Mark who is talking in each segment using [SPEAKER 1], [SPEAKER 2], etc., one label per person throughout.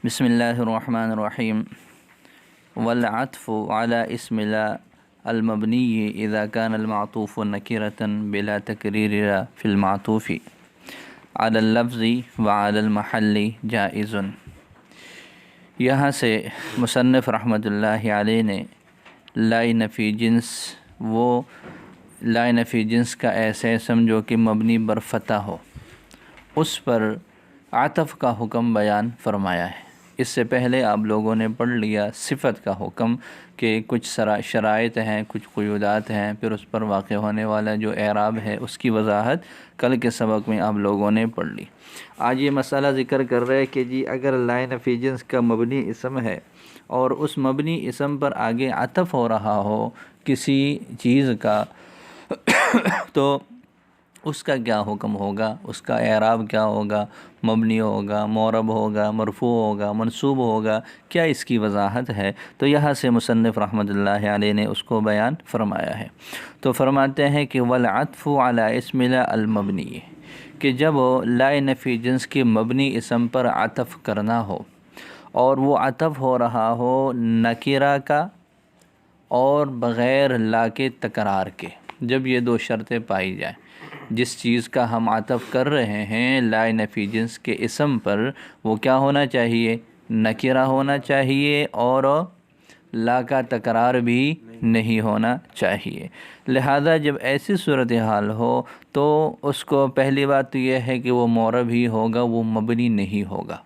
[SPEAKER 1] بسم اللہ الرحمن الرحیم والعطف على اسم لا المبنی اذا كان المعطوف نکرة بلا تکریر فی المعطوف على اللفظ وعلى المحل جائز۔ یہاں سے مصنف رحمۃ اللہ علیہ نے لا نفی جنس، وہ لا نفی جنس کا ایسے سمجھو کہ مبنی بر فتح ہو، اس پر عطف کا حکم بیان فرمایا ہے۔ اس سے پہلے آپ لوگوں نے پڑھ لیا صفت کا حکم کہ کچھ شرائط ہیں، کچھ قیودات ہیں، پھر اس پر واقع ہونے والا جو اعراب ہے اس کی وضاحت کل کے سبق میں آپ لوگوں نے پڑھ لی۔ آج یہ مسئلہ ذکر کر رہے کہ جی اگر لا نفی جنس کا مبنی اسم ہے اور اس مبنی اسم پر آگے عطف ہو رہا ہو کسی چیز کا تو اس کا کیا حکم ہوگا، اس کا اعراب کیا ہوگا، مبنی ہوگا، معرب ہوگا، مرفوع ہوگا، منصوب ہوگا، کیا اس کی وضاحت ہے؟ تو یہاں سے مصنف رحمۃ اللہ علیہ نے اس کو بیان فرمایا ہے۔ تو فرماتے ہیں کہ والعطف علی اسم لا المبنی، کہ جب لا نفی جنس کے مبنی اسم پر عطف کرنا ہو اور وہ عطف ہو رہا ہو نکرہ کا اور بغیر لا کے تکرار کے، جب یہ دو شرطیں پائی جائیں، جس چیز کا ہم عطف کر رہے ہیں لا نفی جنس کے اسم پر، وہ کیا ہونا چاہیے؟ نکرہ ہونا چاہیے اور لا کا تکرار بھی نہیں ہونا چاہیے۔ لہذا جب ایسی صورتحال ہو تو اس کو پہلی بات تو یہ ہے کہ وہ معرب ہی ہوگا، وہ مبنی نہیں ہوگا۔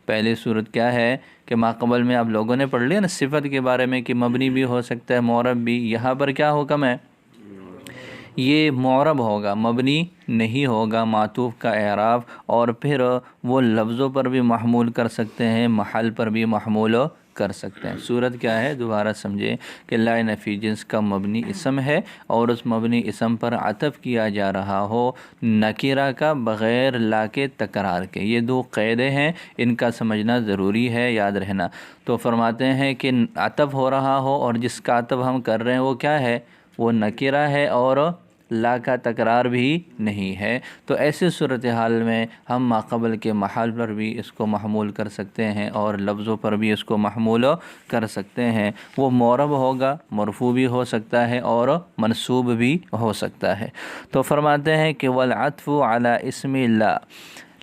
[SPEAKER 1] پہلی صورت کیا ہے کہ ماقبل میں آپ لوگوں نے پڑھ لیا نا صفت کے بارے میں کہ مبنی بھی ہو سکتا ہے معرب بھی، یہاں پر کیا حکم ہے؟ یہ معرب ہوگا، مبنی نہیں ہوگا، معطوف کا اعراب، اور پھر وہ لفظوں پر بھی محمول کر سکتے ہیں، محل پر بھی محمول کر سکتے ہیں۔ صورت کیا ہے دوبارہ سمجھیں کہ لا نفی جنس کا مبنی اسم ہے اور اس مبنی اسم پر عطف کیا جا رہا ہو نکرہ کا بغیر لا کے تکرار کے، یہ دو قیدیں ہیں، ان کا سمجھنا ضروری ہے، یاد رہنا۔ تو فرماتے ہیں کہ عطف ہو رہا ہو اور جس کا عطف ہم کر رہے ہیں وہ کیا ہے؟ وہ نکرہ ہے اور لا کا تکرار بھی نہیں ہے۔ تو ایسی صورتحال میں ہم ماقبل کے محل پر بھی اس کو محمول کر سکتے ہیں اور لفظوں پر بھی اس کو محمول کر سکتے ہیں۔ وہ معرب ہوگا، مرفوع بھی ہو سکتا ہے اور منصوب بھی ہو سکتا ہے۔ تو فرماتے ہیں کہ والعطف علی اسم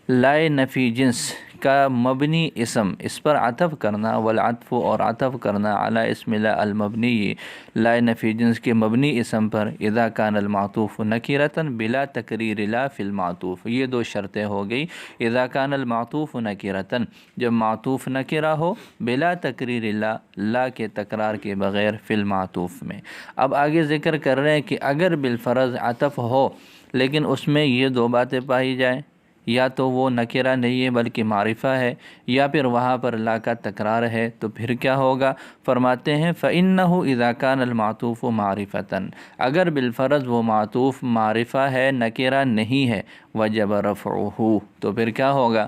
[SPEAKER 1] لا نفی جنس کا مبنی اسم، اس پر عطف کرنا، والعطف اور عطف کرنا علی اسم لا المبنی، لا نفی جنس کے مبنی اسم پر اذا کان المعطوف نکرة بلا تکریر لا فی المعطوف، یہ دو شرطیں ہو گئی۔ اذا کان المعطوف نکرة، جب معطوف نکرہ ہو بلا تکریر لا کے تکرار کے بغیر فی المعطوف میں۔ اب آگے ذکر کر رہے ہیں کہ اگر بالفرض عطف ہو لیکن اس میں یہ دو باتیں پائی جائیں، یا تو وہ نکرہ نہیں ہے بلکہ معرفہ ہے، یا پھر وہاں پر لا کا تکرار ہے، تو پھر کیا ہوگا؟ فرماتے ہیں فَإِنَّهُ إِذَا كَانَ الْمَعْطُوفُ مَعْرِفَةً، اگر بالفرض وہ معطوف معرفہ ہے، نکرہ نہیں ہے، وجب رفعہ، تو پھر کیا ہوگا؟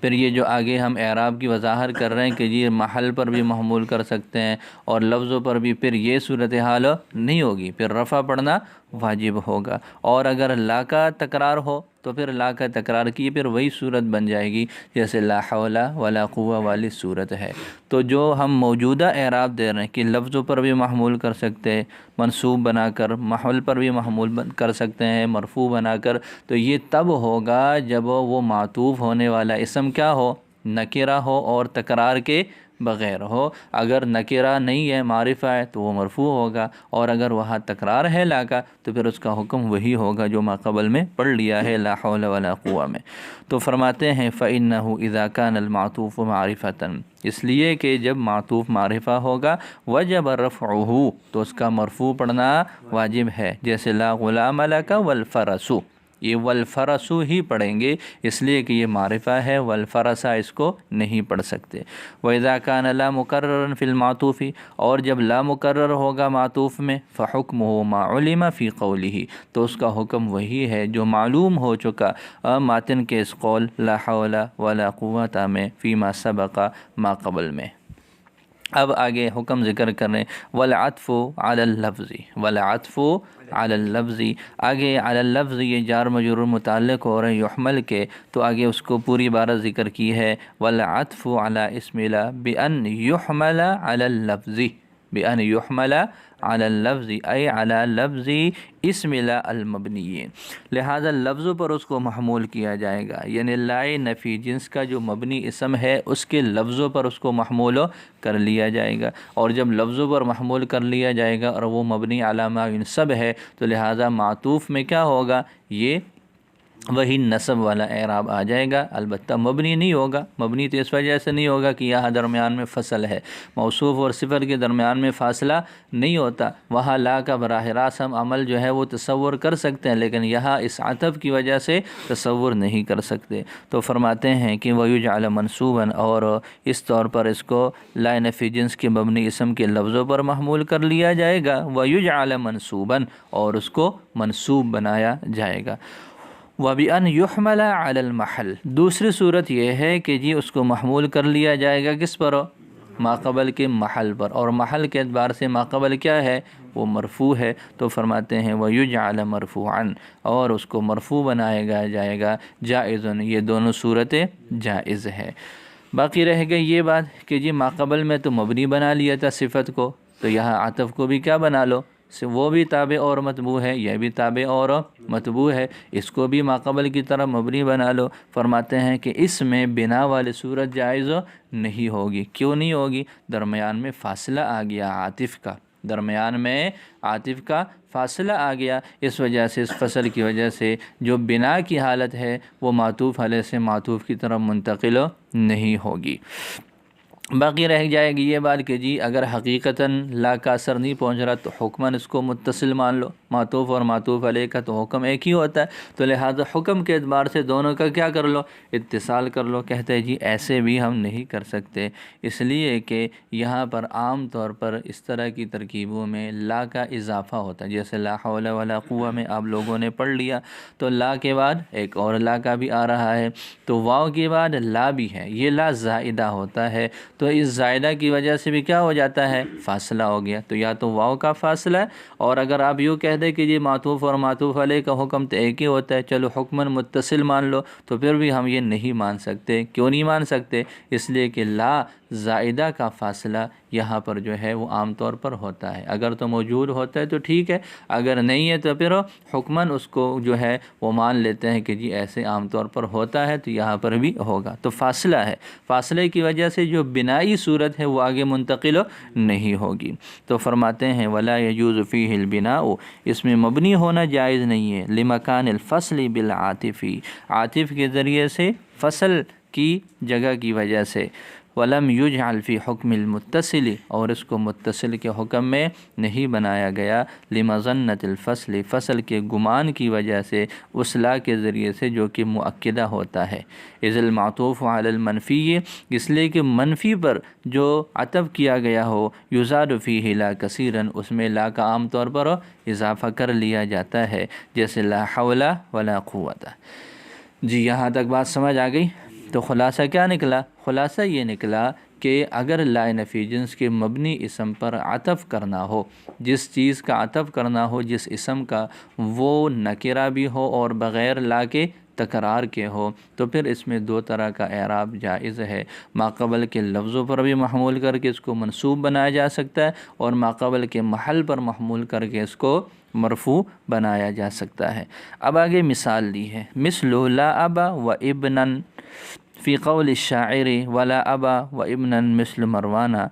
[SPEAKER 1] پھر یہ جو آگے ہم اعراب کی وضاحت کر رہے ہیں کہ جی محل پر بھی محمول کر سکتے ہیں اور لفظوں پر بھی، پھر یہ صورتحال نہیں ہوگی، پھر رفع پڑھنا واجب ہوگا۔ اور اگر لا کا تکرار ہو تو پھر لا کا تکرار کی پھر وہی صورت بن جائے گی جیسے لا حول ولا قوہ والی صورت ہے۔ تو جو ہم موجودہ اعراب دے رہے ہیں کہ لفظوں پر بھی محمول کر سکتے ہیں، منصوب بنا کر، محل پر بھی محمول کر سکتے ہیں مرفوع بنا کر، تو یہ تب ہوگا جب وہ معطوف ہونے والا اسم کیا ہو؟ نکرہ ہو اور تکرار کے بغیر ہو۔ اگر نکرہ نہیں ہے، معرفہ ہے، تو وہ مرفوع ہوگا، اور اگر وہاں تکرار ہے لا کا تو پھر اس کا حکم وہی ہوگا جو ماقبل میں پڑھ لیا ہے لا حول ولا قوہ میں۔ تو فرماتے ہیں فَإِنَّهُ إِذَا كَانَ الْمَعْطُوفُ مَعْرِفَةً، اس لیے کہ جب معطوف معرفہ ہوگا وجب رفعہ، تو اس کا مرفوع پڑھنا واجب ہے، جیسے لا غلام لک والفرس، یہ والفرس ہی پڑھیں گے اس لیے کہ یہ معرفہ ہے، والفرس اس کو نہیں پڑھ سکتے۔ وَإِذَا كَانَ لَا مُكَرَّرًا فِي الْمَعْطُوفِ، اور جب لا مکرر ہوگا معطوف میں، فَحُكْمُهُ مَا عُلِمَ فِي قَوْلِهِ، تو اس کا حکم وہی ہے جو معلوم ہو چکا ماتن کے اس قول لا حول ولا قوة میں فی ما سبق ما قبل میں۔ اب آگے حکم ذکر کریں، والعطف علی اللفظ، والعطف علی اللفظ، آگے علی اللفظ یہ جار مجرور متعلق ہو رہے ہیں یحمل کے، تو آگے اس کو پوری عبارت ذکر کی ہے، والعطف علی اسم لا بأن يحمل علی اللفظ، بأن يحمل علی اللفظ ای علی لفظ اسم لا المبنی، لہذا لفظوں پر اس کو محمول کیا جائے گا، یعنی لائے نفی جنس کا جو مبنی اسم ہے اس کے لفظوں پر اس کو محمول کر لیا جائے گا، اور جب لفظوں پر محمول کر لیا جائے گا اور وہ مبنی علی ما ینصب ہے تو لہذا معطوف میں کیا ہوگا، یہ وہی نصب والا اعراب آ جائے گا، البتہ مبنی نہیں ہوگا۔ مبنی تو اس وجہ سے نہیں ہوگا کہ یہاں درمیان میں فصل ہے، موصوف اور صفت کے درمیان میں فاصلہ نہیں ہوتا، وہاں لا کا براہ راست ہم عمل جو ہے وہ تصور کر سکتے ہیں، لیکن یہاں اس عطف کی وجہ سے تصور نہیں کر سکتے، تو فرماتے ہیں کہ وَيُجْعَلَ مَنْصُوبًا، اور اس طور پر اس کو لا نفی جنس کے مبنی اسم کے لفظوں پر محمول کر لیا جائے گا، وَيُجْعَلَ مَنْصُوبًا، اور اس کو منصوب بنایا جائے گا، وَبِأَنْ يُحْمَلَ عَلَى الْمَحَلِ، دوسری صورت یہ ہے کہ جی اس کو محمول کر لیا جائے گا کس پر، ماقبل کے محل پر، اور محل کے اعتبار سے ماقبل کیا ہے، وہ مرفوع ہے، تو فرماتے ہیں وَيُجْعَلَ مَرْفُوعًا، اور اس کو مرفوع بنایا جائے گا، جائزن، یہ دونوں صورتیں جائز ہے۔ باقی رہ گئی یہ بات کہ جی ماقبل میں تو مبنی بنا لیا تھا صفت کو، تو یہاں عطف کو بھی کیا بنا لو، وہ بھی تابع اور متبوع ہے، یہ بھی تابع اور متبوع ہے، اس کو بھی ماقبل کی طرح مبنی بنا لو۔ فرماتے ہیں کہ اس میں بنا والی صورت جائز نہیں ہوگی، کیوں نہیں ہوگی، درمیان میں فاصلہ آ گیا عاطف کا، درمیان میں عاطف کا فاصلہ آ گیا، اس وجہ سے اس فصل کی وجہ سے جو بنا کی حالت ہے وہ معطوف علیہ سے معطوف کی طرف منتقل نہیں ہوگی۔ باقی رہ جائے گی یہ بات کہ جی اگر حقیقتاً لا کا اثر نہیں پہنچ رہا تو حکماً اس کو متصل مان لو، معطوف اور معطوف علیہ کا تو حکم ایک ہی ہوتا ہے، تو لہذا حکم کے اعتبار سے دونوں کا کیا کر لو، اتصال کر لو۔ کہتے ہیں جی ایسے بھی ہم نہیں کر سکتے، اس لیے کہ یہاں پر عام طور پر اس طرح کی ترکیبوں میں لا کا اضافہ ہوتا ہے، جیسے لا حول ولا قوہ میں آپ لوگوں نے پڑھ لیا، تو لا کے بعد ایک اور لا کا بھی آ رہا ہے، تو واو کے بعد لا بھی ہے، یہ لا زائدہ ہوتا ہے، تو اس زائدہ کی وجہ سے بھی کیا ہو جاتا ہے، فاصلہ ہو گیا، تو یا تو واو کا فاصلہ ہے، اور اگر آپ یوں کہہ دیں کہ یہ معطوف اور معطوف علیہ کا حکم تو ایک ہی ہوتا ہے، چلو حکماً متصل مان لو، تو پھر بھی ہم یہ نہیں مان سکتے۔ کیوں نہیں مان سکتے؟ اس لیے کہ لا زائدہ کا فاصلہ یہاں پر جو ہے وہ عام طور پر ہوتا ہے، اگر تو موجود ہوتا ہے تو ٹھیک ہے، اگر نہیں ہے تو پھر حکماً اس کو جو ہے وہ مان لیتے ہیں کہ جی ایسے عام طور پر ہوتا ہے تو یہاں پر بھی ہوگا، تو فاصلہ ہے، فاصلے کی وجہ سے جو بنائی صورت ہے وہ آگے منتقل نہیں ہوگی، تو فرماتے ہیں ولا یجوز فیہ البناء، اس میں مبنی ہونا جائز نہیں ہے، لمکان الفصل بالعاطف، عاطف کے ذریعے سے فصل کی جگہ کی وجہ سے، ولم یجعل فی حکم المتصل، اور اس کو متصل کے حکم میں نہیں بنایا گیا، لمظنۃ الفصل، فصل کے گمان کی وجہ سے، اس لا کے ذریعے سے جو کہ مؤکدہ ہوتا ہے، اذ المعطوف علی المنفی، اس لیے کہ منفی پر جو عطف کیا گیا ہو، یزاد فیہ لا کثیرا، اس میں لا کا عام طور پر اضافہ کر لیا جاتا ہے، جیسے لا حول ولا قوت۔ جی یہاں تک بات سمجھ آ گئی؟ تو خلاصہ کیا نکلا؟ خلاصہ یہ نکلا کہ اگر لا نفی جنس کے مبنی اسم پر عطف کرنا ہو، جس چیز کا عطف کرنا ہو، جس اسم کا، وہ نکرہ بھی ہو اور بغیر لا کے تکرار کے ہو، تو پھر اس میں دو طرح کا اعراب جائز ہے، ماقبل کے لفظوں پر بھی محمول کر کے اس کو منصوب بنایا جا سکتا ہے، اور ماقبل کے محل پر محمول کر کے اس کو مرفوع بنایا جا سکتا ہے۔ اب آگے مثال دی ہے، مثل لا ابا و ابنا فی قول الشاعر ولا ابا و ابنا مثل مروانہ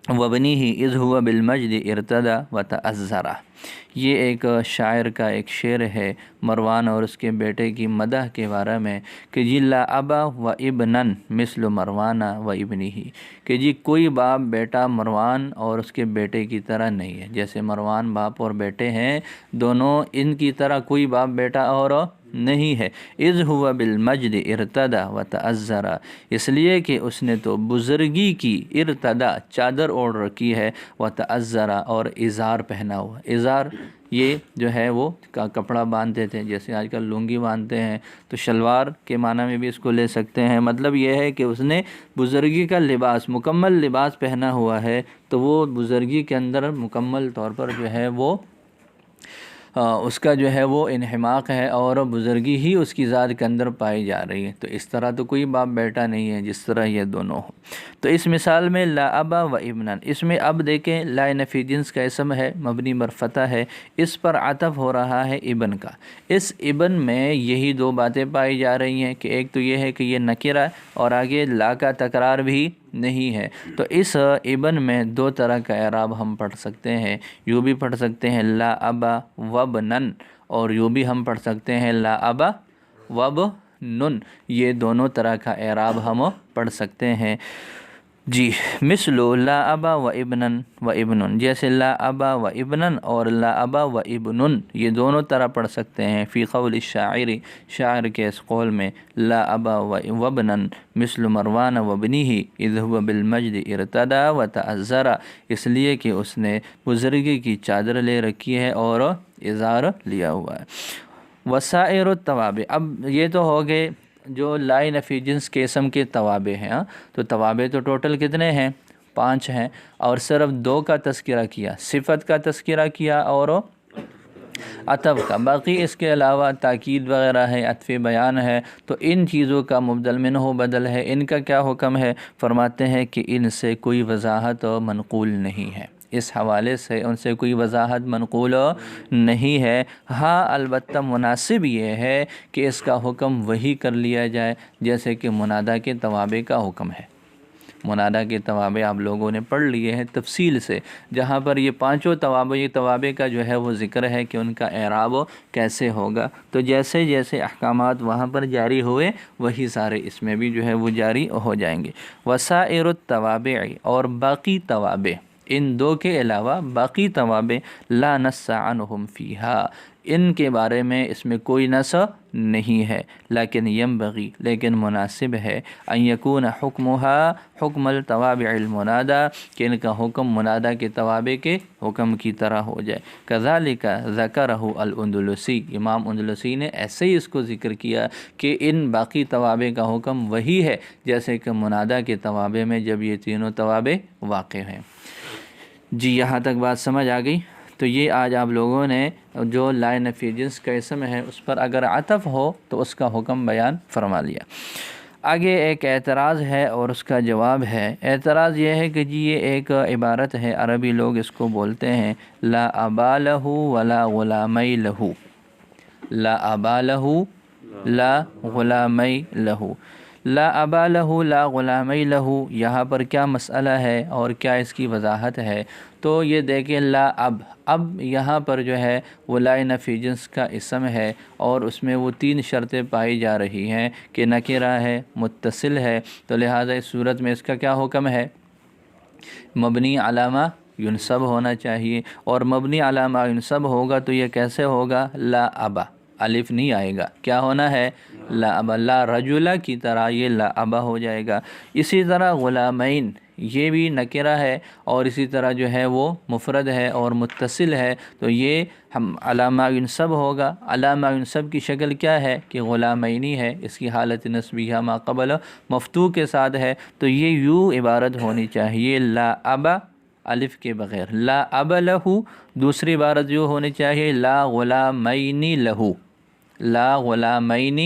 [SPEAKER 1] وبنیہ اذ هو بالمجد ارتدى وتأذرا، یہ ایک شاعر کا ایک شعر ہے مروان اور اس کے بیٹے کی مدح کے بارے میں کہ جی لا ابا و ابنن مثل مروانہ و ابنہ، کہ جی کوئی باپ بیٹا مروان اور اس کے بیٹے کی طرح نہیں ہے، جیسے مروان باپ اور بیٹے ہیں دونوں، ان کی طرح کوئی باپ بیٹا اور نہیں ہے۔ اذ ہوا بالمجد ارتدا و تعذرا، اس لیے کہ اس نے تو بزرگی کی، ارتدا چادر اوڑھ رکھی ہے، و تعذرا اور ازار پہنا ہوا۔ ازار یہ جو ہے وہ کپڑا باندھتے تھے، جیسے آج کل لنگی باندھتے ہیں، تو شلوار کے معنی میں بھی اس کو لے سکتے ہیں۔ مطلب یہ ہے کہ اس نے بزرگی کا لباس، مکمل لباس پہنا ہوا ہے، تو وہ بزرگی کے اندر مکمل طور پر جو ہے وہ اس کا جو ہے وہ انحماق ہے، اور بزرگی ہی اس کی ذات کے اندر پائی جا رہی ہے۔ تو اس طرح تو کوئی باپ بیٹا نہیں ہے جس طرح یہ دونوں ہو۔ تو اس مثال میں لا ابا و ابنن، اس میں اب دیکھیں لا نفی جنس کا اسم ہے، مبنی مرفتہ ہے، اس پر عطف ہو رہا ہے ابن کا۔ اس ابن میں یہی دو باتیں پائی جا رہی ہیں کہ ایک تو یہ ہے کہ یہ نکرہ اور آگے لا کا تکرار بھی نہیں ہے۔ تو اس ابن میں دو طرح کا اعراب ہم پڑھ سکتے ہیں، یوں بھی پڑھ سکتے ہیں لا ابا وابنن، اور یوں بھی ہم پڑھ سکتے ہیں لا ابا وابنن، یہ دونوں طرح کا اعراب ہم پڑھ سکتے ہیں۔ جی مثل لا ابا و ابنن و ابنن، جیسے لا ابا و ابنن اور لا ابا و ابنن، یہ دونوں طرح پڑھ سکتے ہیں۔ فی قول الشاعر، شاعر کے اس قول میں لا ابا و ابنن مثل مروان و بنیہ اذ هو بالمجد ارتدا و تعذرا، اس لیے کہ اس نے بزرگی کی چادر لے رکھی ہے اور ازار لیا ہوا ہے۔ وسائر التوابع، اب یہ تو ہو گئے جو لا نفی جنس کے اسم کے توابع ہیں، تو توابع تو ٹوٹل کتنے ہیں؟ 5 ہیں، اور صرف 2 کا تذکرہ کیا، صفت کا تذکرہ کیا اور عطف کا، باقی اس کے علاوہ تاکید وغیرہ ہے، عطف بیان ہے، تو ان چیزوں کا مبدل منہ بدل ہے، ان کا کیا حکم ہے؟ فرماتے ہیں کہ ان سے کوئی وضاحت منقول نہیں ہے، اس حوالے سے ان سے کوئی وضاحت منقول نہیں ہے۔ ہاں البتہ مناسب یہ ہے کہ اس کا حکم وہی کر لیا جائے جیسے کہ منادہ کے توابع کا حکم ہے۔ منادہ کے توابع آپ لوگوں نے پڑھ لیے ہیں تفصیل سے، جہاں پر یہ 5 توابع کا جو ہے وہ ذکر ہے کہ ان کا اعراب کیسے ہوگا، تو جیسے جیسے احکامات وہاں پر جاری ہوئے وہی سارے اس میں بھی جو ہے وہ جاری ہو جائیں گے۔ وسائر التوابع، اور باقی توابع، ان 2 کے علاوہ باقی توابع لا نص عنہم فیہا، ان کے بارے میں اس میں کوئی نص نہیں ہے، لیکن ینبغی، لیکن مناسب ہے، ان یکون حکمہا حکم التوابع المنادى، کہ ان کا حکم منادہ کے توابع کے حکم کی طرح ہو جائے۔ کذالک ذکرہ الاندلسی، امام اندلسی نے ایسے ہی اس کو ذکر کیا کہ ان باقی توابع کا حکم وہی ہے جیسے کہ منادہ کے توابع میں جب یہ تینوں توابع واقع ہیں۔ جی یہاں تک بات سمجھ آ گئی؟ تو یہ آج آپ لوگوں نے جو لا نفی جنس کا اسم ہے اس پر اگر عطف ہو تو اس کا حکم بیان فرما لیا۔ آگے ایک اعتراض ہے اور اس کا جواب ہے۔ اعتراض یہ ہے کہ جی یہ ایک عبارت ہے، عربی لوگ اس کو بولتے ہیں لا ابا لہ ولا غلامی لہ، لا ابا لہ لا غلامی لہ، لا ابا لہ لا غلامی لہ، یہاں پر کیا مسئلہ ہے اور کیا اس کی وضاحت ہے؟ تو یہ دیکھیں لا اب یہاں پر جو ہے وہ لا نفی جنس کا اسم ہے، اور اس میں وہ 3 شرطیں پائی جا رہی ہیں کہ نکرہ ہے، متصل ہے، تو لہٰذا اس صورت میں اس کا کیا حکم ہے؟ مبنی علامہ ینصب ہونا چاہیے، اور مبنی علامہ ینصب ہوگا تو یہ کیسے ہوگا؟ لا ابا، الف نہیں آئے گا، کیا ہونا ہے؟ لا ابا، لا رجلہ کی طرح یہ لا ابا ہو جائے گا۔ اسی طرح غلامین، یہ بھی نکرہ ہے اور اسی طرح جو ہے وہ مفرد ہے اور متصل ہے، تو یہ ہم علامہ ینصب ہوگا۔ علامہ ینصب کی شکل کیا ہے کہ غلامینی ہے، اس کی حالت نسبیہ ما قبل مفتوح کے ساتھ ہے، تو یہ یوں عبارت ہونی چاہیے لا ابا الف کے بغیر، لا اب لہ، دوسری عبارت یوں ہونی چاہیے لا غلامین لہ، لا غلامین،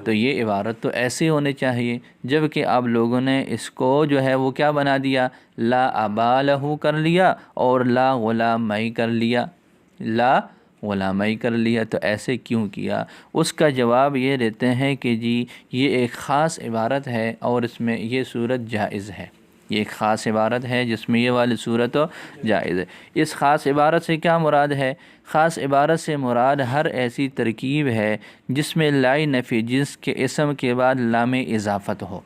[SPEAKER 1] تو یہ عبارت تو ایسی ہونی چاہیے، جبکہ آپ لوگوں نے اس کو جو ہے وہ کیا بنا دیا؟ لا ابا لہ کر لیا اور لا غلامی کر لیا، لا غلامی کر لیا، تو ایسے کیوں کیا؟ اس کا جواب یہ دیتے ہیں کہ جی یہ ایک خاص عبارت ہے اور اس میں یہ صورت جائز ہے، یہ ایک خاص عبارت ہے جس میں یہ والی صورت جائز ہے۔ اس خاص عبارت سے کیا مراد ہے؟ خاص عبارت سے مراد ہر ایسی ترکیب ہے جس میں لا نفی جنس کے اسم کے بعد لام اضافت ہو۔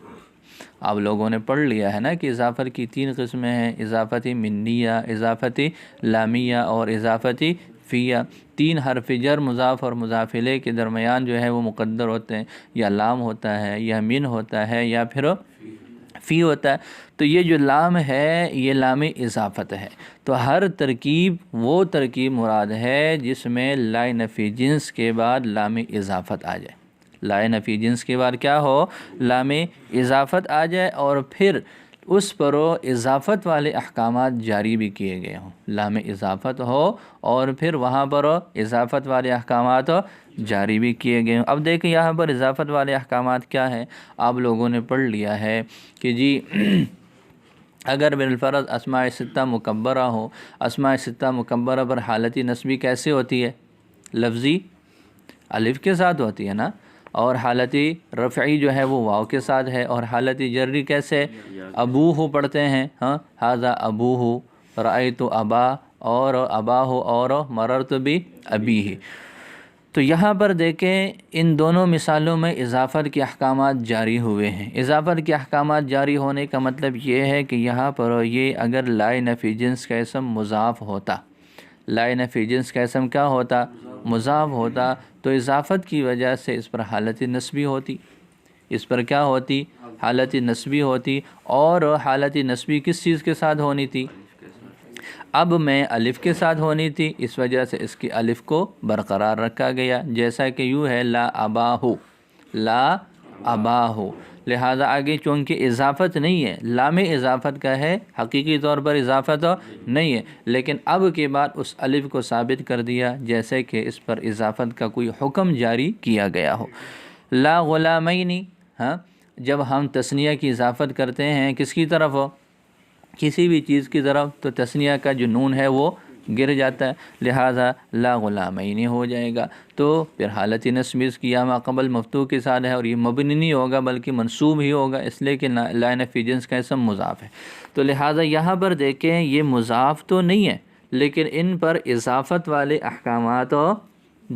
[SPEAKER 1] آپ لوگوں نے پڑھ لیا ہے نا کہ اضافت کی 3 قسمیں ہیں، اضافتی منیہ، اضافتی لامیہ اور اضافتی فیہ، 3 حرف جر مضاف اور مضاف الیہ کے درمیان جو ہے وہ مقدر ہوتے ہیں، یا لام ہوتا ہے یا من ہوتا ہے یا پھر فی ہوتا ہے۔ تو یہ جو لام ہے یہ لام اضافت ہے۔ تو ہر ترکیب وہ ترکیب مراد ہے جس میں لا نفی جنس کے بعد لام اضافت آ جائے، لا نفی جنس کے بعد کیا ہو، لام اضافت آ جائے، اور پھر اس پر اضافت والے احکامات جاری بھی کیے گئے ہوں، لام اضافت ہو اور پھر وہاں پر اضافت والے احکامات جاری بھی کیے گئے ہوں۔ اب دیکھیں یہاں پر اضافت والے احکامات کیا ہیں، آپ لوگوں نے پڑھ لیا ہے کہ جی اگر بالفرض اسماء ستہ مکبرہ ہو، اسماء ستہ مکبرہ پر حالتی نسبی کیسے ہوتی ہے، لفظی الف کے ساتھ ہوتی ہے نا، اور حالتی رفعی جو ہے وہ واو کے ساتھ ہے، اور حالتی جری کیسے ابوہ پڑھتے ہیں، ہاں ھذا ابوہ، رأیت ابا اور اباہ اور مررت بابیہ۔ تو یہاں پر دیکھیں ان دونوں مثالوں میں اضافت کے احکامات جاری ہوئے ہیں۔ اضافت کے احکامات جاری ہونے کا مطلب یہ ہے کہ یہاں پر یہ اگر لا نفی جنس کا اسم مضاف ہوتا، لا نفی جنس کا اسم کیا ہوتا، مضاف ہوتا، تو اضافت کی وجہ سے اس پر حالت نسبی ہوتی، اس پر کیا ہوتی، حالت نسبی ہوتی، اور حالت نسبی کس چیز کے ساتھ ہونی تھی، اب میں الف کے ساتھ ہونی تھی، اس وجہ سے اس کی الف کو برقرار رکھا گیا، جیسا کہ یوں ہے لا اباہ، لا اباہ، لہذا آگے چونکہ اضافت نہیں ہے، لام اضافت کا ہے، حقیقی طور پر اضافت نہیں ہے، لیکن اب کے بعد اس الف کو ثابت کر دیا جیسے کہ اس پر اضافت کا کوئی حکم جاری کیا گیا ہو۔ لا غلامین، ہاں جب ہم تثنیہ کی اضافت کرتے ہیں کس کی طرف ہو، کسی بھی چیز کی طرف، تو تثنیہ کا جو نون ہے وہ گر جاتا ہے، لہذا لا غلامین ہو جائے گا، تو پھر حالت نسب اس کی یا ما قبل مفتوح کے ساتھ ہے، اور یہ مبنی نہیں ہوگا بلکہ منصوب ہی ہوگا، اس لیے کہ لا نفی جنس کا اسم مضاف ہے۔ تو لہذا یہاں پر دیکھیں یہ مضاف تو نہیں ہے لیکن ان پر اضافت والے احکامات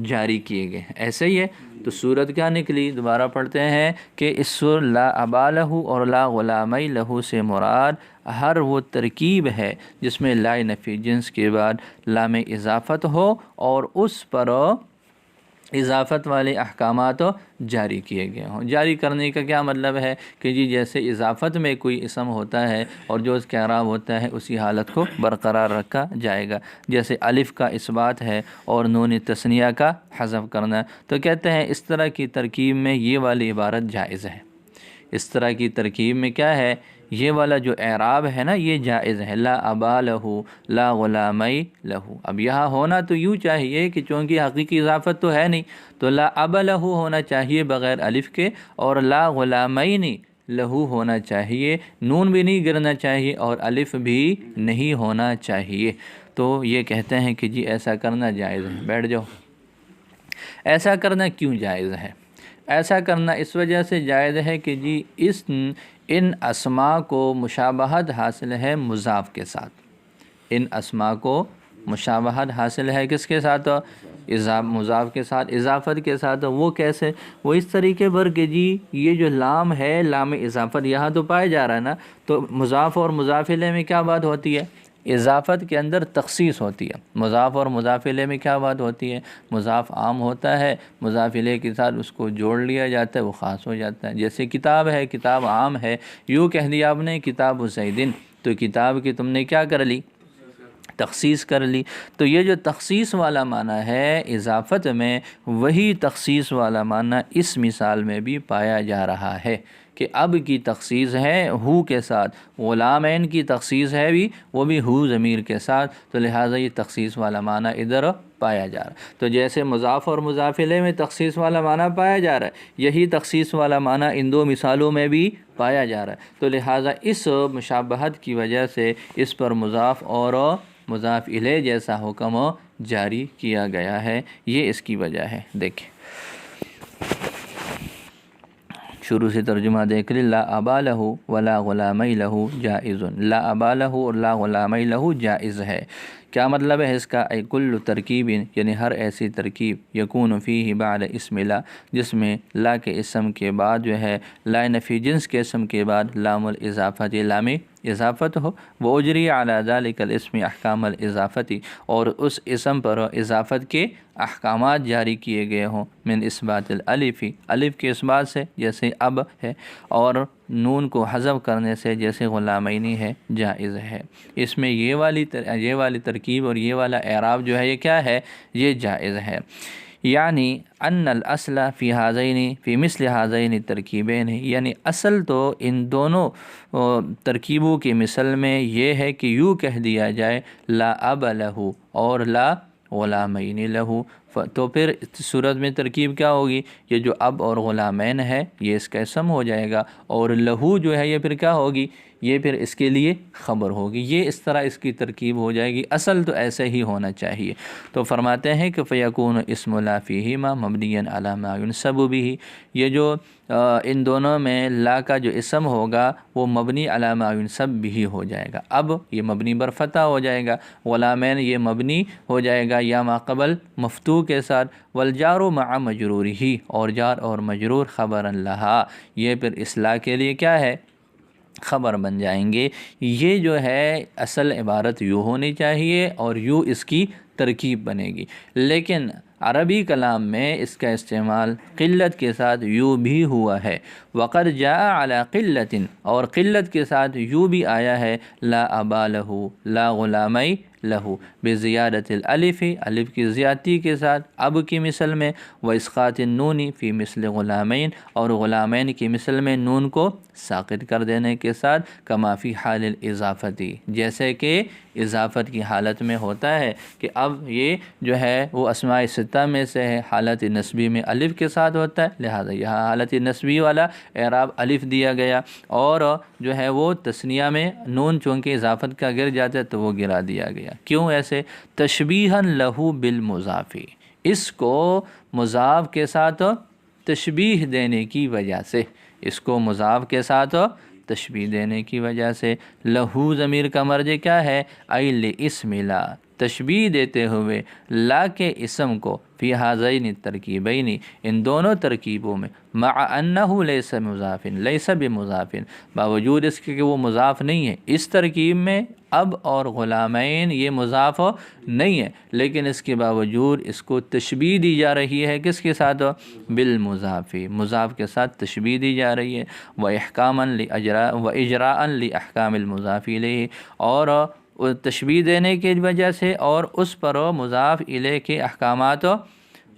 [SPEAKER 1] جاری کیے گئے ہیں، ایسے ہی ہے۔ تو صورت کیا نکلی، دوبارہ پڑھتے ہیں کہ اس سور لا ابا لہو اور لا غلامی لہو سے مراد ہر وہ ترکیب ہے جس میں لا نفی جنس کے بعد لام اضافت ہو اور اس پر اضافت والے احکامات جاری کیے گئے ہوں۔ جاری کرنے کا کیا مطلب ہے کہ جی جیسے اضافت میں کوئی اسم ہوتا ہے اور جو اس کا اعراب ہوتا ہے اسی حالت کو برقرار رکھا جائے گا، جیسے الف کا اثبات ہے اور نون تثنیہ کا حذف کرنا، تو کہتے ہیں اس طرح کی ترکیب میں یہ والی عبارت جائز ہے، اس طرح کی ترکیب میں کیا ہے، یہ والا جو اعراب ہے نا یہ جائز ہے، لا ابا لہو لا غلامی لہو۔ اب یہاں ہونا تو یوں چاہیے کہ چونکہ حقیقی اضافت تو ہے نہیں تو لا ابا لہو ہونا چاہیے بغیر الف کے، اور لا غلامین لہو ہونا چاہیے، نون بھی نہیں گرنا چاہیے اور الف بھی نہیں ہونا چاہیے۔ تو یہ کہتے ہیں کہ جی ایسا کرنا جائز ہے۔ بیٹھ جاؤ۔ ایسا کرنا کیوں جائز ہے؟ ایسا کرنا اس وجہ سے جائز ہے کہ جی ان اسماء کو مشابہت حاصل ہے مضاف کے ساتھ، ان اسماء کو مشابہت حاصل ہے کس کے ساتھ، مضاف کے ساتھ، اضافت کے ساتھ۔ وہ کیسے؟ وہ اس طریقے پر کہ جی یہ جو لام ہے لام اضافت یہاں تو پائے جا رہا ہے نا، تو مضاف اور مضاف الیہ میں کیا بات ہوتی ہے، اضافت کے اندر تخصیص ہوتی ہے، مضاف اور مضاف الیہ میں کیا بات ہوتی ہے، مضاف عام ہوتا ہے، مضاف الیہ کے ساتھ اس کو جوڑ لیا جاتا ہے، وہ خاص ہو جاتا ہے۔ جیسے کتاب ہے، کتاب عام ہے، یوں کہہ دیا آپ نے کتاب زیدن، تو کتاب کی تم نے کیا کر لی، تخصیص کر لی۔ تو یہ جو تخصیص والا معنی ہے اضافت میں، وہی تخصیص والا معنی اس مثال میں بھی پایا جا رہا ہے کہ اب کی تخصیص ہے ہو کے ساتھ، غلامین کی تخصیص ہے بھی وہ بھی ہو ضمیر کے ساتھ، تو لہٰذا یہ تخصیص والا معنی ادھر پایا جا رہا ہے۔ تو جیسے مضاف اور مضاف الیہ میں تخصیص والا معنی پایا جا رہا ہے، یہی تخصیص والا معنی ان دو مثالوں میں بھی پایا جا رہا ہے، تو لہٰذا اس مشابہت کی وجہ سے اس پر مضاف اور مضاف الیہ جیسا حکم جاری کیا گیا ہے، یہ اس کی وجہ ہے۔ دیکھیں شروع سے ترجمہ دیکھ لیں، لا ابا لہو ولا غلامی لہو جائز، لا ابا لہو اور لا غلامی لہو جائز ہے۔ کیا مطلب ہے اس کا، ای کل ترکیب یعنی ہر ایسی ترکیب یکون فیہ بعد اسم لا، جس میں لا کے اسم کے بعد جو ہے لا نفی جنس کے اسم کے بعد لام الاضافت لام اضافت ہو، وہ اجری علی ذلک الاسم احکام الاضافتی، اور اس اسم پر اضافت کے احکامات جاری کیے گئے ہوں، من اثبات الالف، الف کے اثبات سے جیسے اب ہے، اور نون کو حذف کرنے سے جیسے غلامینی ہے، جائز ہے۔ اس میں یہ والی ترکیب اور یہ والا اعراب جو ہے یہ کیا ہے، یہ جائز ہے۔ یعنی ان الاصل فی ہذین فی مثل ہذین الترکیبین، یعنی اصل تو ان دونوں ترکیبوں کی مثل میں یہ ہے کہ یوں کہہ دیا جائے لا اب لہو اور لا غلامین لہو، تو پھر صورت میں ترکیب کیا ہوگی، یہ جو اب اور غلامین ہے یہ اس کا اسم ہو جائے گا، اور لہو جو ہے یہ پھر کیا ہوگی، یہ پھر اس کے لیے خبر ہوگی، یہ اس طرح اس کی ترکیب ہو جائے گی، اصل تو ایسے ہی ہونا چاہیے۔ تو فرماتے ہیں کہ فیکون اسم لا فیہما مبنیا علی ما ینسب بہ، یہ جو ان دونوں میں لا کا جو اسم ہوگا وہ مبنی علی ما ینسب بہ ہو جائے گا، اب یہ مبنی بر فتح ہو جائے گا، غلامین یہ مبنی ہو جائے گا یا ما قبل مفتوح کے ساتھ، والجار مع مجرورہ، اور جار اور مجرور خبرا لہا، یہ پھر اصلاح کے لیے کیا ہے، خبر بن جائیں گے۔ یہ جو ہے اصل عبارت یوں ہونی چاہیے اور یوں اس کی ترکیب بنے گی، لیکن عربی کلام میں اس کا استعمال قلت کے ساتھ یوں بھی ہوا ہے، وقد جاء علی قلت، اور قلت کے ساتھ یوں بھی آیا ہے لا ابا لہو لا غلامی لہو بزیادت الالف، الف کی زیادتی کے ساتھ اب کی مثل میں، و اسقاط النون فی مثل غلامین، اور غلامین کی مثل میں نون کو ساقط کر دینے کے ساتھ، کما فی حال الاضافتی، جیسے کہ اضافت کی حالت میں ہوتا ہے کہ اب یہ جو ہے وہ اسماء ستہ میں سے ہے، حالت نسبی میں الف کے ساتھ ہوتا ہے، لہذا یہاں حالت نسبی والا اعراب الف دیا گیا، اور جو ہے وہ تثنیہ میں نون چونکہ اضافت کا گر جاتا ہے تو وہ گرا دیا گیا۔ کیوں ایسے؟ تشبیہا لہو بالمضاف، اس کو مضاف کے ساتھ تشبیہ دینے کی وجہ سے، اس کو مضاف کے ساتھ تشبیہ دینے کی وجہ سے، لہو ضمیر کا مرجع کیا ہے، ای لاسم لا، تشبیہ دیتے ہوئے لا کے اسم کو فی ہذین الترکیبین، ان دونوں ترکیبوں میں، مع انہ لیس مضاف، لیس بمضاف، باوجود اس کے کہ وہ مضاف نہیں ہے، اس ترکیب میں اب اور غلامین یہ مضاف نہیں ہے، لیکن اس کے باوجود اس کو تشبیہ دی جا رہی ہے کس کے ساتھ، بالمضاف، مضاف کے ساتھ تشبیہ دی جا رہی ہے، وإجراء لأحکام المضاف الیہ، اور تشبیہ دینے کی وجہ سے اور اس پر مضاف الیہ کے احکامات،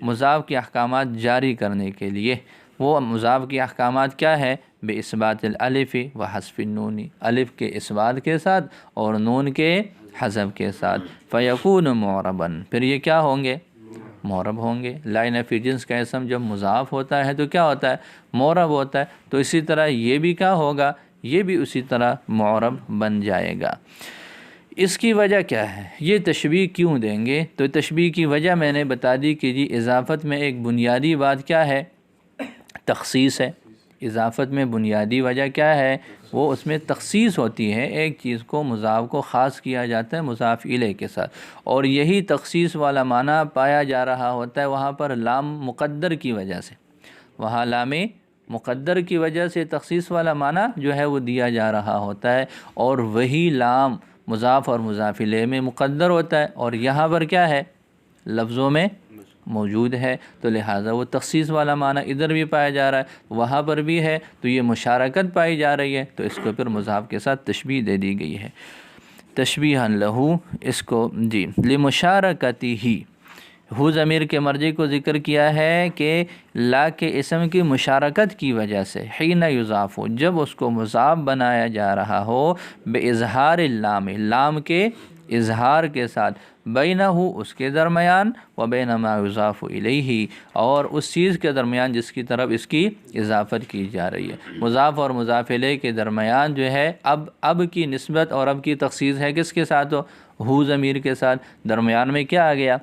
[SPEAKER 1] مضاف کے احکامات جاری کرنے کے لیے، وہ مضاف کے احکامات کیا ہے، بے اثبات الالف و حذف النون، الف کے اثبات کے ساتھ اور نون کے حذف کے ساتھ، فیکون معربا، پھر یہ کیا ہوں گے، معرب ہوں گے۔ لا نفی جنس کا اسم جب مضاف ہوتا ہے تو کیا ہوتا ہے، معرب ہوتا ہے، تو اسی طرح یہ بھی کیا ہوگا، یہ بھی اسی طرح معرب بن جائے گا۔ اس کی وجہ کیا ہے، یہ تشبیہ کیوں دیں گے، تو تشبیہ کی وجہ میں نے بتا دی کہ جی اضافت میں ایک بنیادی بات کیا ہے، تخصیص ہے۔ اضافت میں بنیادی وجہ کیا ہے، وہ اس میں تخصیص ہوتی ہے، ایک چیز کو مضاف کو خاص کیا جاتا ہے مضاف الیہ کے ساتھ، اور یہی تخصیص والا معنی پایا جا رہا ہوتا ہے وہاں پر لام مقدر کی وجہ سے، وہاں لام مقدر کی وجہ سے تخصیص والا معنی جو ہے وہ دیا جا رہا ہوتا ہے، اور وہی لام مضاف اور مضاف الیہ میں مقدر ہوتا ہے، اور یہاں پر کیا ہے، لفظوں میں موجود ہے، تو لہٰذا وہ تخصیص والا معنی ادھر بھی پایا جا رہا ہے، وہاں پر بھی ہے، تو یہ مشارکت پائی جا رہی ہے، تو اس کو پھر مضاف کے ساتھ تشبیہ دے دی گئی ہے، تشبیہا لہو، اس کو جی لمشارکتہ، ہو ضمیر کے مرجع کو ذکر کیا ہے کہ لا کے اسم کی مشارکت کی وجہ سے، حین یضاف، جب اس کو مضاف بنایا جا رہا ہو، بے اظہار اللام، لام کے اظہار کے ساتھ، بینہ، اس کے درمیان، و بین ما یضاف الیہ، اور اس چیز کے درمیان جس کی طرف اس کی اضافت کی جا رہی ہے، مضاف اور مضاف الیہ کے درمیان جو ہے اب کی نسبت اور اب کی تخصیص ہے کس کے ساتھ، ہو ضمیر کے ساتھ، درمیان میں کیا آ گیا،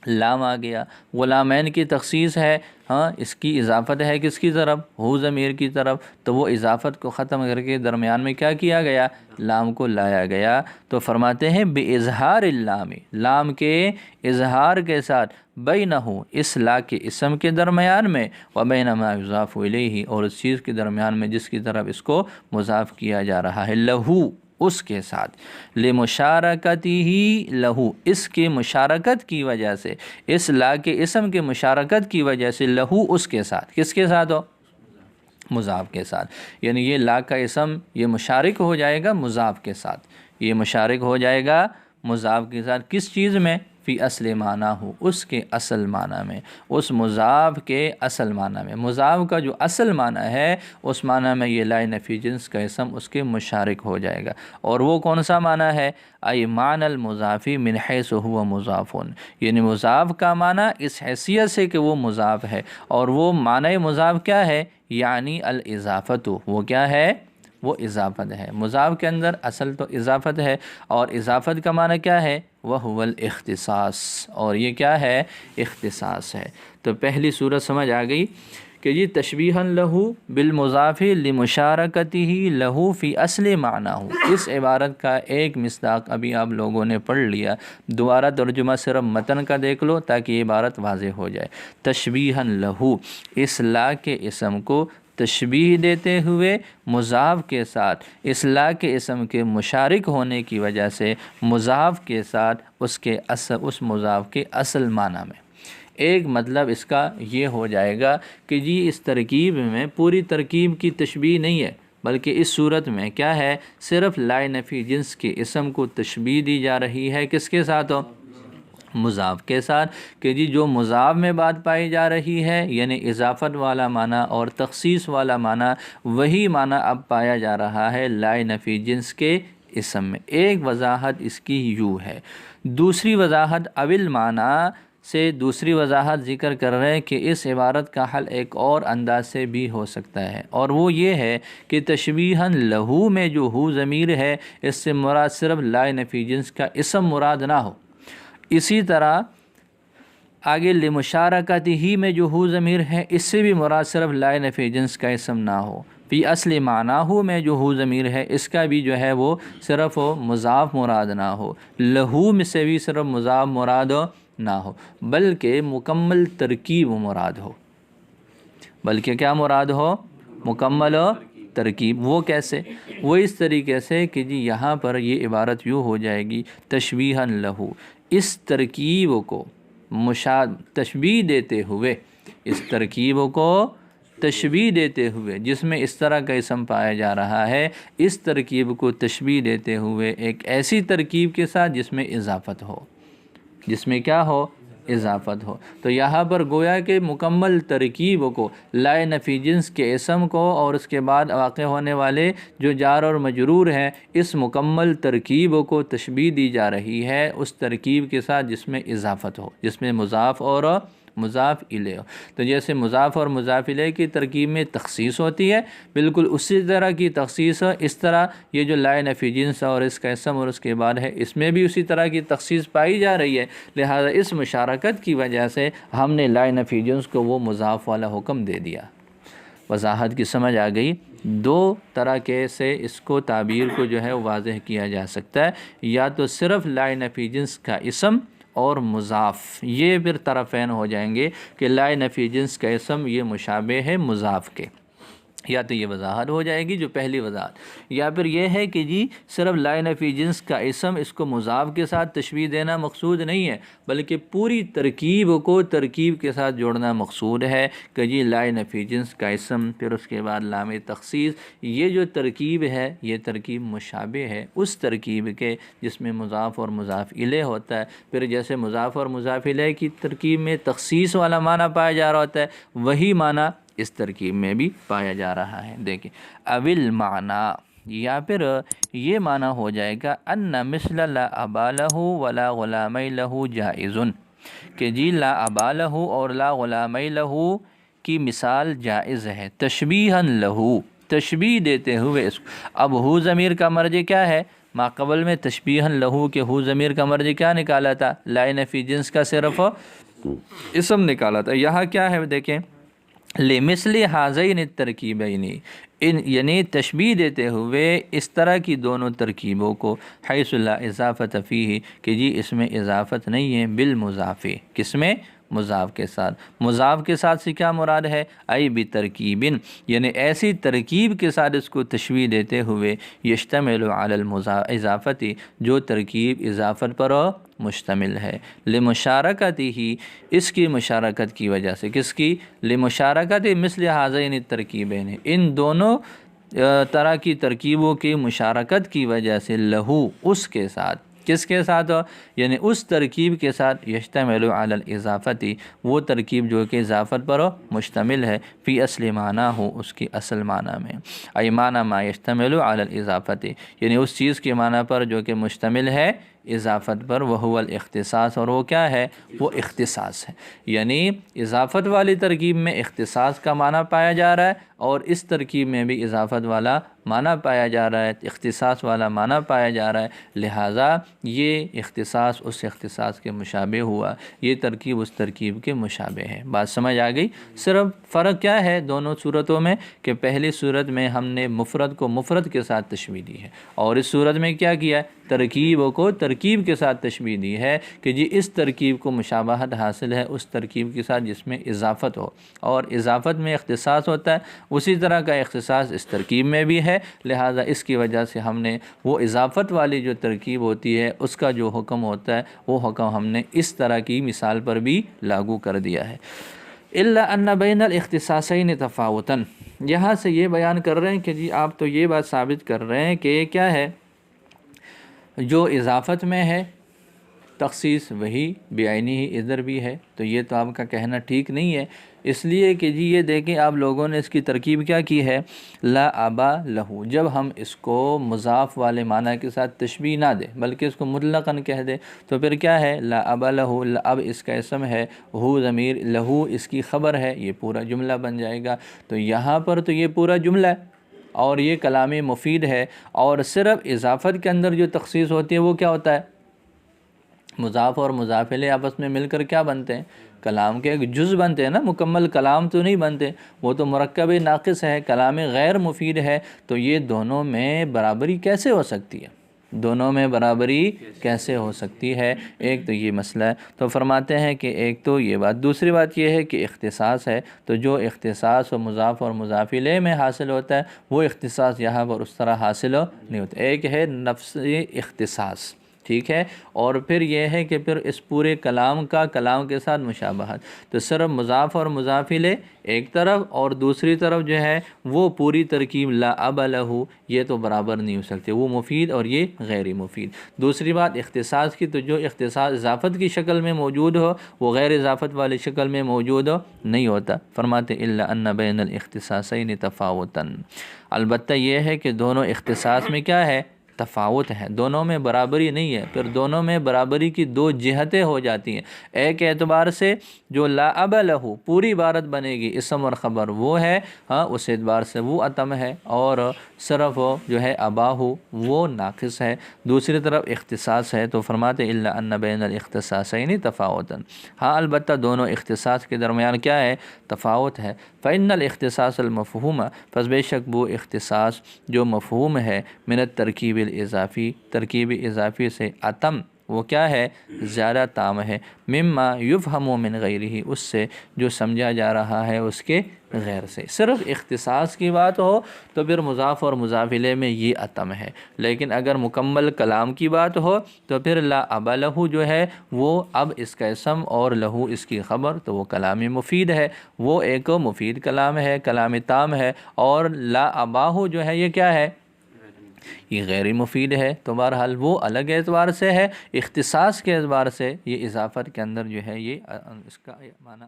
[SPEAKER 1] لام آ گیا، غلامین کی تخصیص ہے، ہاں اس کی اضافت ہے کس کی طرف؟ ہو ضمیر کی طرف، تو وہ اضافت کو ختم کر کے درمیان میں کیا کیا گیا؟ لام کو لایا گیا۔ تو فرماتے ہیں بِإِظْهَارِ اللام، لام کے اظہار کے ساتھ، بینہ اس لا کے اسم کے درمیان میں، وبین ما یضاف الیہ اور اس چیز کے درمیان میں جس کی طرف اس کو مضاف کیا جا رہا ہے، لہو اس کے ساتھ، لِمُشَارَكَتِهِ لہو اس کے مشارکت کی وجہ سے، اس لا کے اسم کے مشارکت کی وجہ سے، لہو اس کے ساتھ، کس کے ساتھ ہو؟ مضاف کے ساتھ، یعنی یہ لا کا اسم یہ مشارک ہو جائے گا مضاف کے ساتھ، یہ مشارک ہو جائے گا مضاف کے ساتھ کس چیز میں؟ فی اصل معنی ہو اس کے اصل معنی میں، اس مضاف کے اصل معنی میں، مضاف کا جو اصل معنی ہے اس معنی میں یہ لا نفی جنس کا اسم اس کے مشارک ہو جائے گا۔ اور وہ کون سا معنی ہے؟ ای معنی المضافی من حیث هو مضاف، یعنی مضاف کا معنی اس حیثیت سے کہ وہ مضاف ہے، اور وہ معنی مضاف کیا ہے؟ یعنی الاضافت، وہ کیا ہے؟ وہ اضافت ہے۔ مضاف کے اندر اصل تو اضافت ہے، اور اضافت کا معنی کیا ہے؟ وَهُوَ الْاخْتِصَاص، اور یہ کیا ہے؟ اختصاص ہے۔ تو پہلی صورت سمجھ آ گئی کہ جی تشبیہاً لہو بالمضاف لمشارکتہ لہو فی اصل معنی ہو، اس عبارت کا ایک مصداق ابھی آپ لوگوں نے پڑھ لیا، دوبارہ ترجمہ صرف متن کا دیکھ لو تاکہ یہ عبارت واضح ہو جائے۔ تشبیہاً لہو اس لا کے اسم کو تشبیہ دیتے ہوئے مضاف کے ساتھ، اس لا کے اسم کے مشارک ہونے کی وجہ سے مضاف کے ساتھ اس مضاف کے اصل معنی میں۔ ایک مطلب اس کا یہ ہو جائے گا کہ جی اس ترکیب میں پوری ترکیب کی تشبیہ نہیں ہے، بلکہ اس صورت میں کیا ہے؟ صرف لا نفی جنس کے اسم کو تشبیہ دی جا رہی ہے، کس کے ساتھ ہو؟ مضاف کے ساتھ، کہ جی جو مضاف میں بات پائی جا رہی ہے یعنی اضافت والا معنی اور تخصیص والا معنی، وہی معنی اب پایا جا رہا ہے لا نفی جنس کے اسم میں۔ ایک وضاحت اس کی یوں ہے۔ دوسری وضاحت اول معنی سے دوسری وضاحت ذکر کر رہے ہیں کہ اس عبارت کا حل ایک اور انداز سے بھی ہو سکتا ہے، اور وہ یہ ہے کہ تشبیہاً لہو میں جو ہو ضمیر ہے اس سے مراد صرف لا نفی جنس کا اسم مراد نہ ہو۔ اسی طرح آگے لمشارکتہ میں جو ہو ضمیر ہے اس سے بھی مراد صرف لا نفی جنس کا اسم نہ ہو۔ فی اصل معنی ہو میں جو ہو ضمیر ہے اس کا بھی جو ہے وہ صرف مضاف مراد نہ ہو، لہو میں سے بھی صرف مضاف مراد نہ ہو، بلکہ مکمل ترکیب مراد ہو۔ بلکہ کیا مراد ہو؟ مکمل ترکیب۔ وہ کیسے؟ وہ اس طریقے سے کہ جی یہاں پر یہ عبارت یوں ہو جائے گی تشبیہاً لہو، اس ترکیب کو تشبیہ دیتے ہوئے، اس ترکیب کو تشبیہ دیتے ہوئے جس میں اس طرح کا اسم پایا جا رہا ہے، اس ترکیب کو تشبیہ دیتے ہوئے ایک ایسی ترکیب کے ساتھ جس میں اضافت ہو، جس میں کیا ہو؟ اضافت ہو۔ تو یہاں پر گویا کہ مکمل ترکیب کو لا نفی جنس کے اسم کو اور اس کے بعد واقع ہونے والے جو جار اور مجرور ہیں اس مکمل ترکیب کو تشبیہ دی جا رہی ہے اس ترکیب کے ساتھ جس میں اضافت ہو، جس میں مضاف اور مضاف الیہ ہو۔ تو جیسے مضاف اور مضاف الیہ کی ترکیب میں تخصیص ہوتی ہے، بالکل اسی طرح کی تخصیص اس طرح یہ جو لا نفی جنس اور اس کا اسم اور اس کے بعد ہے اس میں بھی اسی طرح کی تخصیص پائی جا رہی ہے، لہذا اس مشارکت کی وجہ سے ہم نے لا نفی جنس کو وہ مضاف والا حکم دے دیا۔ وضاحت کی سمجھ آ گئی؟ دو طرح کے سے اس کو تعبیر کو جو ہے واضح کیا جا سکتا ہے، یا تو صرف لا نفی جنس کا اسم اور مضاف، یہ پھر طرفین ہو جائیں گے کہ لا نفی جنس کا اسم یہ مشابہ ہے مضاف کے، یا تو یہ وضاحت ہو جائے گی جو پہلی وضاحت، یا پھر یہ ہے کہ جی صرف لا نفی جنس کا اسم اس کو مضاف کے ساتھ تشبیہ دینا مقصود نہیں ہے، بلکہ پوری ترکیب کو ترکیب کے ساتھ جوڑنا مقصود ہے کہ جی لا نفی جنس کا اسم پھر اس کے بعد لام تخصیص، یہ جو ترکیب ہے یہ ترکیب مشابہ ہے اس ترکیب کے جس میں مضاف اور مضاف الیہ ہوتا ہے۔ پھر جیسے مضاف اور مضاف الیہ کی ترکیب میں تخصیص والا معنی پایا جا رہا ہوتا ہے، وہی معنی اس ترکیب میں بھی پایا جا رہا ہے۔ دیکھیں اول معنی، یا پھر یہ معنی ہو جائے گا ان مثل لا ابا لہ ولا غلامی لہ جائز، کہ جی لا ابا لہ اور لا غلامی لہ کی مثال جائز ہے، تشبیہاً لہ تشبیہ دیتے ہوئے اس کو۔ اب ہو ضمیر کا مرجع کیا ہے؟ ما قبل میں تشبیہاً لہو کہ ہو ضمیر کا مرجع کیا نکالا تھا؟ لا نفی جنس کا صرف اسم نکالا تھا. یہاں کیا ہے دیکھیں، لمثل ہذین الترکیبین، یعنی تشبیہ دیتے ہوئے اس طرح کی دونوں ترکیبوں کو، حیث لا اضافت فیہ کہ جی اس میں اضافت نہیں ہے، بالمضاف، کس میں؟ مضاف کے ساتھ. مضاف کے ساتھ سے کیا مراد ہے؟ ای بترکیب، یعنی ایسی ترکیب کے ساتھ اس کو تشبیہ دیتے ہوئے، یشتمل علی الاضافت، جو ترکیب اضافت پر مشتمل ہے، لمشارکتہ، اس کی مشارکت کی وجہ سے. کس کی؟ لمشارکت مثل ہذین الترکیبین، ان دونوں طرح کی ترکیبوں کی مشارکت کی وجہ سے، لہو اس کے ساتھ، کس کے ساتھ؟ یعنی اس ترکیب کے ساتھ، یشتمل علی الاضافت، وہ ترکیب جو کہ اضافت پر مشتمل ہے، فی اصل معنی ہو، اس کی اصل معنی میں. ای معنی ما یشتمل علی الاضافت، یعنی اس چیز کے معنی پر جو کہ مشتمل ہے اضافت پر، وہو الاختصاص، اور وہ کیا ہے؟ وہ اختصاص ہے. یعنی اضافت والی ترکیب میں اختصاص کا معنی پایا جا رہا ہے، اور اس ترکیب میں بھی اضافت والا معنی پایا جا رہا ہے، اختصاص والا معنی پایا جا رہا ہے. لہٰذا یہ اختصاص اس اختصاص کے مشابہ ہوا، یہ ترکیب اس ترکیب کے مشابہ ہے. بات سمجھ آ گئی؟ صرف فرق کیا ہے دونوں صورتوں میں، کہ پہلی صورت میں ہم نے مفرد کو مفرد کے ساتھ تشبیہ دی ہے، اور اس صورت میں کیا کیا ہے؟ ترکیبوں کو ترکیب کے ساتھ تشبیہ دی ہے، کہ جی اس ترکیب کو مشابہت حاصل ہے اس ترکیب کے ساتھ جس میں اضافت ہو، اور اضافت میں اختصاص ہوتا ہے، اسی طرح کا اختصاص اس ترکیب میں بھی ہے. لہٰذا اس کی وجہ سے ہم نے وہ اضافت والی جو ترکیب ہوتی ہے اس کا جو حکم ہوتا ہے، وہ حکم ہم نے اس طرح کی مثال پر بھی لاگو کر دیا ہے. الا ان بین الاختصاصین تفاوتا، یہاں سے یہ بیان کر رہے ہیں کہ جی آپ تو یہ بات ثابت کر رہے ہیں کہ کیا ہے، جو اضافت میں ہے تخصیص وہی بعینی ہی ادھر بھی ہے. تو یہ تو آپ کا کہنا ٹھیک نہیں ہے، اس لیے کہ جی یہ دیکھیں آپ لوگوں نے اس کی ترکیب کیا کی ہے، لا ابا لہو. جب ہم اس کو مضاف والے معنی کے ساتھ تشبیہ نہ دیں بلکہ اس کو مطلقاً کہہ دیں، تو پھر کیا ہے؟ لا ابا لہو، اب اس کا اسم ہے، ہو ضمیر، لہو اس کی خبر ہے، یہ پورا جملہ بن جائے گا. تو یہاں پر تو یہ پورا جملہ ہے اور یہ کلام مفید ہے، اور صرف اضافت کے اندر جو تخصیص ہوتی ہے وہ کیا ہوتا ہے؟ مضاف اور مضاف الیہ آپس میں مل کر کیا بنتے ہیں؟ کلام کے ایک جز بنتے ہیں نا، مکمل کلام تو نہیں بنتے، وہ تو مرکب ناقص ہے، کلام غیر مفید ہے. تو یہ دونوں میں برابری کیسے ہو سکتی ہے؟ دونوں میں برابری کیسے ہو سکتی ہے؟ ایک تو یہ مسئلہ ہے. تو فرماتے ہیں کہ ایک تو یہ بات، دوسری بات یہ ہے کہ اختصاص ہے، تو جو اختصاص و مضاف اور مضاف الیہ میں حاصل ہوتا ہے وہ اختصاص یہاں پر اس طرح حاصل نہیں ہوتا. ایک ہے نفسی اختصاص، ٹھیک ہے، اور پھر یہ ہے کہ پھر اس پورے کلام کا کلام کے ساتھ مشابہت. تو صرف مضاف اور مضاف الیہ ایک طرف، اور دوسری طرف جو ہے وہ پوری ترکیب لا اب لہو، یہ تو برابر نہیں ہو سکتے، وہ مفید اور یہ غیر مفید. دوسری بات اختصاص کی، تو جو اختصاص اضافت کی شکل میں موجود ہو وہ غیر اضافت والی شکل میں موجود نہیں ہوتا. فرماتے الا ان بین الاختصاصین تفاوتا، البتہ یہ ہے کہ دونوں اختصاص میں کیا ہے؟ تفاوت ہے، دونوں میں برابری نہیں ہے. پھر دونوں میں برابری کی دو جہتیں ہو جاتی ہیں. ایک اعتبار سے جو لا اب لہو پوری عبارت بنے گی، اسم اور خبر وہ ہے، اس اعتبار سے وہ اتم ہے، اور صرف جو ہے ابا ہو وہ ناقص ہے. دوسری طرف اختصاص ہے، تو فرماتے الا ان بین الاختصاصین تفاوتا، ہاں البتہ دونوں اختصاص کے درمیان کیا ہے؟ تفاوت ہے. فإن الاختصاص المفہوم، پس بے شک وہ اختصاص جو مفہوم ہے، من الترکیب الاضافی، ترکیب اضافی سے، اتم وہ کیا ہے؟ زیادہ تام ہے، مما یفہم من غیرہ، اس سے جو سمجھا جا رہا ہے اس کے غیر سے. صرف اختصاص کی بات ہو تو پھر مضاف اور مضاف الیہ میں یہ اتم ہے، لیکن اگر مکمل کلام کی بات ہو تو پھر لا ابا لہو جو ہے وہ اب اس کا اسم اور لہو اس کی خبر، تو وہ کلام مفید ہے، وہ ایک مفید کلام ہے، کلام تام ہے. اور لا اباہو جو ہے یہ کیا ہے؟ یہ غیر مفید ہے. تو بہرحال وہ الگ اعتبار سے ہے، اختصاص کے اعتبار سے یہ اضافت کے اندر جو ہے یہ اس کا معنی